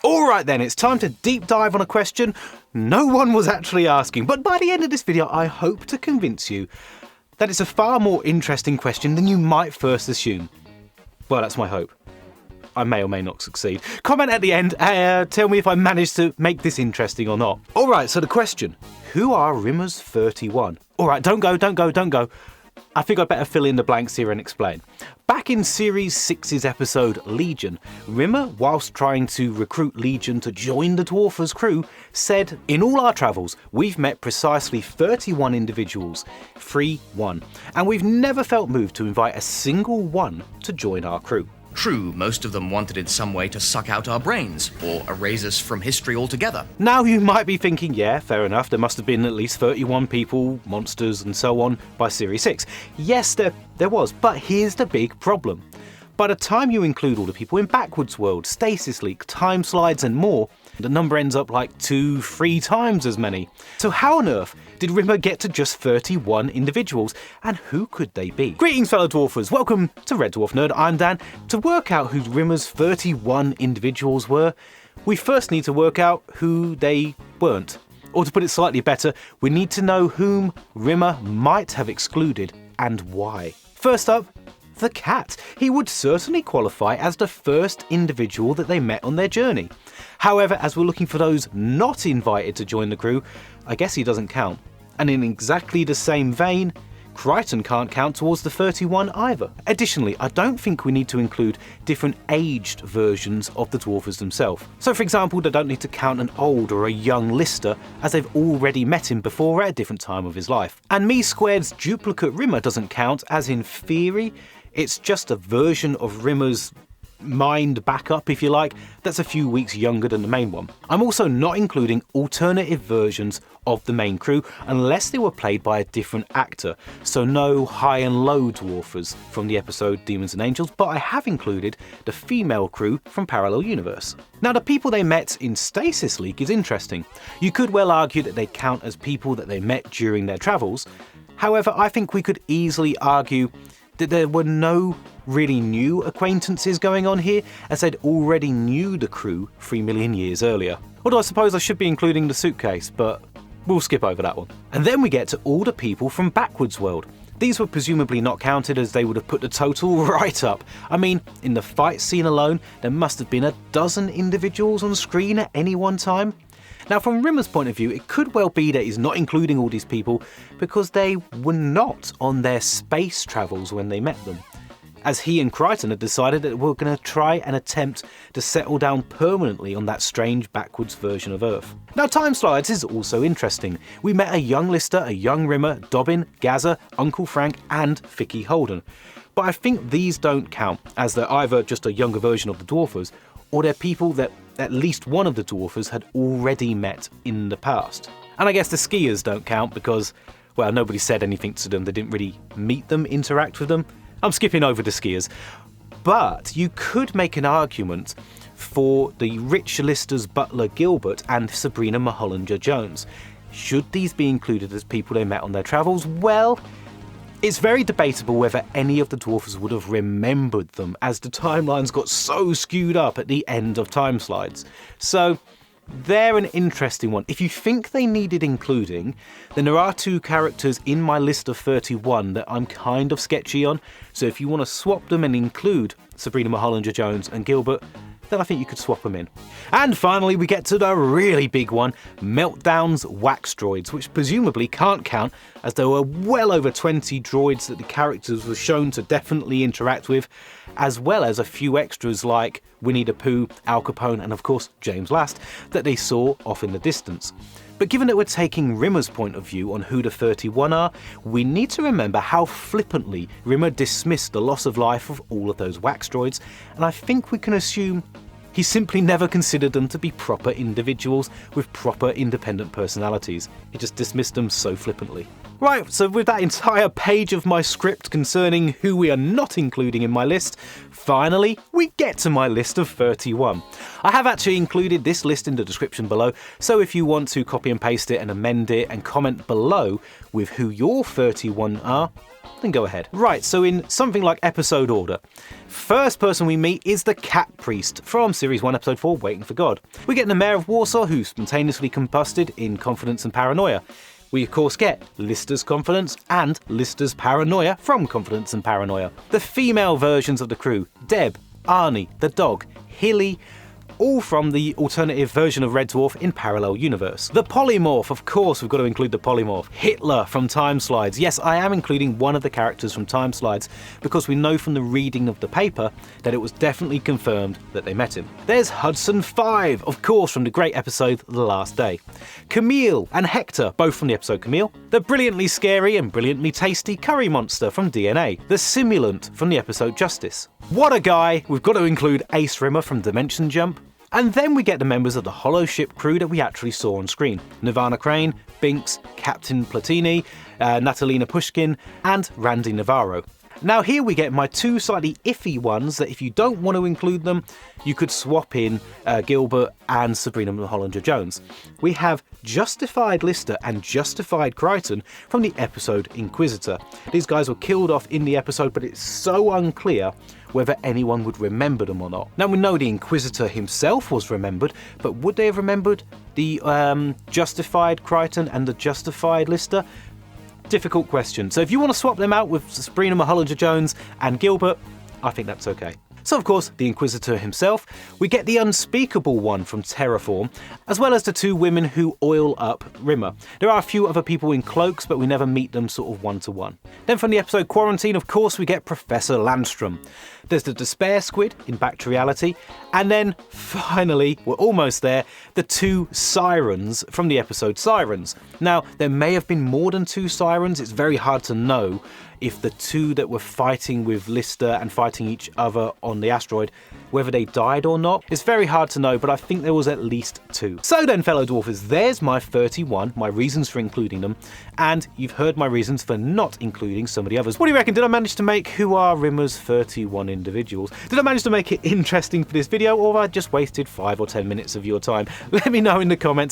Alright then, it's time to deep dive on a question no one was actually asking, but by the end of this video I hope to convince you that it's a far more interesting question than you might first assume. Well, that's my hope. I may or may not succeed. Comment at the end, tell me if I managed to make this interesting or not. Alright, so the question, who are Rimmer's 31? Alright, don't go. I think I'd better fill in the blanks here and explain. Back in Series 6's episode Legion, Rimmer, whilst trying to recruit Legion to join the Dwarfers crew, said, "In all our travels, we've met precisely 31 individuals, 3-1, and we've never felt moved to invite a single one to join our crew." True, most of them wanted in some way to suck out our brains, or erase us from history altogether. Now you might be thinking, yeah, fair enough, there must have been at least 31 people, monsters and so on by Series 6. Yes, there was, but here's the big problem. By the time you include all the people in Backwards World, Stasis Leak, Timeslides and more, the number ends up like 2-3 times as many. So how on earth did Rimmer get to just 31 individuals, and who could they be? Greetings fellow dwarfers, welcome to Red Dwarf Nerd, I'm Dan. To work out who Rimmer's 31 individuals were, we first need to work out who they weren't. Or to put it slightly better, we need to know whom Rimmer might have excluded and why. First up, the cat. He would certainly qualify as the first individual that they met on their journey. However, as we're looking for those not invited to join the crew, I guess he doesn't count. And in exactly the same vein, Crichton can't count towards the 31 either. Additionally, I don't think we need to include different aged versions of the Dwarfers themselves. So for example, they don't need to count an old or a young Lister, as they've already met him before at a different time of his life. And Me Squared's duplicate Rimmer doesn't count, as in theory, it's just a version of Rimmer's mind backup, if you like, that's a few weeks younger than the main one. I'm also not including alternative versions of the main crew unless they were played by a different actor, so no high and low dwarfers from the episode Demons and Angels, but I have included the female crew from Parallel Universe. Now the people they met in Stasis Leak is interesting. You could well argue that they count as people that they met during their travels. However, I think we could easily argue that there were no really new acquaintances going on here, as they'd already knew the crew 3 million years earlier. Although I suppose I should be including the suitcase, but we'll skip over that one. And then we get to all the people from Backwards World. These were presumably not counted, as they would have put the total right up. I mean, in the fight scene alone, there must have been a dozen individuals on screen at any one time. Now from Rimmer's point of view, it could well be that he's not including all these people because they were not on their space travels when they met them, as he and Crichton had decided that we're going to try and attempt to settle down permanently on that strange backwards version of Earth. Now Timeslides is also interesting. We met a young Lister, a young Rimmer, Dobbin, Gaza, Uncle Frank and Vicky Holden. But I think these don't count, as they're either just a younger version of the Dwarfers, or they're people that at least one of the Dwarfers had already met in the past. And I guess the skiers don't count because, well, nobody said anything to them, they didn't really meet them, interact with them. I'm skipping over the skiers. But you could make an argument for the rich Listers Butler Gilbert and Sabrina Mulhollinger-Jones. Should these be included as people they met on their travels? Well, it's very debatable whether any of the Dwarfers would have remembered them, as the timelines got so skewed up at the end of Timeslides. So they're an interesting one. If you think they needed including, then there are two characters in my list of 31 that I'm kind of sketchy on, so if you want to swap them and include Sabrina Mulhollinger-Jones and Gilbert, then I think you could swap them in. And finally we get to the really big one, Meltdown's wax droids, which presumably can't count, as there were well over 20 droids that the characters were shown to definitely interact with, as well as a few extras like Winnie the Pooh, Al Capone and of course James Last that they saw off in the distance. But given that we're taking Rimmer's point of view on who the 31 are, we need to remember how flippantly Rimmer dismissed the loss of life of all of those wax droids, and I think we can assume he simply never considered them to be proper individuals with proper independent personalities. He just dismissed them so flippantly. Right, so with that entire page of my script concerning who we are not including in my list, finally we get to my list of 31. I have actually included this list in the description below, so if you want to copy and paste it and amend it and comment below with who your 31 are, then go ahead. Right, so in something like episode order, first person we meet is the Cat Priest from Series 1, Episode 4, Waiting for God. We get the Mayor of Warsaw, who spontaneously combusted in Confidence and Paranoia. We of course get Lister's Confidence and Lister's Paranoia from Confidence and Paranoia. The female versions of the crew, Deb, Arnie, the dog, Hilly, all from the alternative version of Red Dwarf in Parallel Universe. The Polymorph, of course, we've got to include the Polymorph. Hitler from Timeslides. Yes, I am including one of the characters from Timeslides because we know from the reading of the paper that it was definitely confirmed that they met him. There's Hudson 5, of course, from the great episode The Last Day. Camille and Hector, both from the episode Camille. The brilliantly scary and brilliantly tasty curry monster from DNA. The Simulant from the episode Justice. What a guy! We've got to include Ace Rimmer from Dimension Jump. And then we get the members of the Hollow Ship crew that we actually saw on screen. Nirvana Crane, Binks, Captain Platini, Natalina Pushkin, and Randy Navarro. Now here we get my two slightly iffy ones that if you don't want to include them, you could swap in Gilbert and Sabrina Mulholland Jones. We have Justified Lister and Justified Crichton from the episode Inquisitor. These guys were killed off in the episode, but it's so unclear whether anyone would remember them or not. Now we know the Inquisitor himself was remembered, but would they have remembered the Justified Crichton and the Justified Lister? Difficult question. So if you want to swap them out with Sabrina Mulholland Jones and Gilbert, I think that's okay. So of course, the Inquisitor himself, we get the unspeakable one from Terraform, as well as the two women who oil up Rimmer. There are a few other people in cloaks, but we never meet them sort of one-to-one. Then from the episode Quarantine, of course, we get Professor Landstrom. There's the Despair Squid in Back to Reality, and then, finally, we're almost there, the two Sirens from the episode Sirens. Now, there may have been more than two Sirens, it's very hard to know if the two that were fighting with Lister and fighting each other on the asteroid, whether they died or not. It's very hard to know, but I think there was at least two. So then, fellow dwarfers, there's my 31, my reasons for including them, and you've heard my reasons for not including some of the others. What do you reckon? Did I manage to make who are Rimmer's 31 individuals? Did I manage to make it interesting for this video, or have I just wasted 5 or 10 minutes of your time? Let me know in the comments.